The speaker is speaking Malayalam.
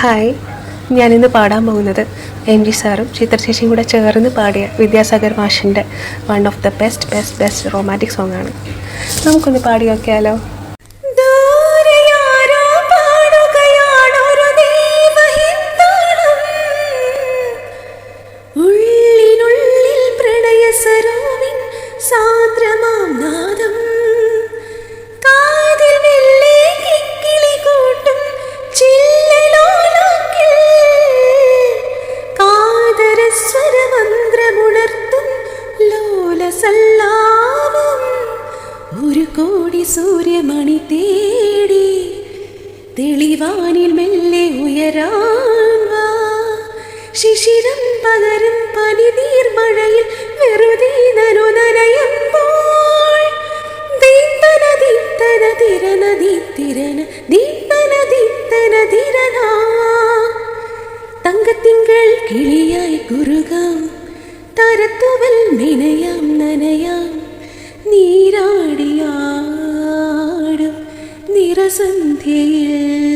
ഹായ്, ഞാനിന്ന് പാടാൻ പോകുന്നത് എം ജി സാറും ചിത്രശേഷിയും കൂടെ ചേർന്ന് പാടിയ വിദ്യാസാഗർ മാഷിൻ്റെ one of the best romantic സോങ്ങാണ്. നമുക്കൊന്ന് പാടി നോക്കിയാലോ? ഒരു കോടി സൂര്യമണി തേടി തെളിവാനിൽ മെല്ലെ ഉയരാൻ വാ. ശിശിരം പകരും പനിനീർ മഴയിൽ വെറുതെ നനയുമ്പോൾ ദീപ്തന ദീപ്തന തിരന ദീപ്തിരന ദീപ്തന ദീപ്തന തിരന തങ്കത്തിങ്കൾ കിളിയായി കുറുകാം തരത്തുവൽ നിനയാം നനയാം നീരാടിയാടും നിറസന്ധ്യയിൽ.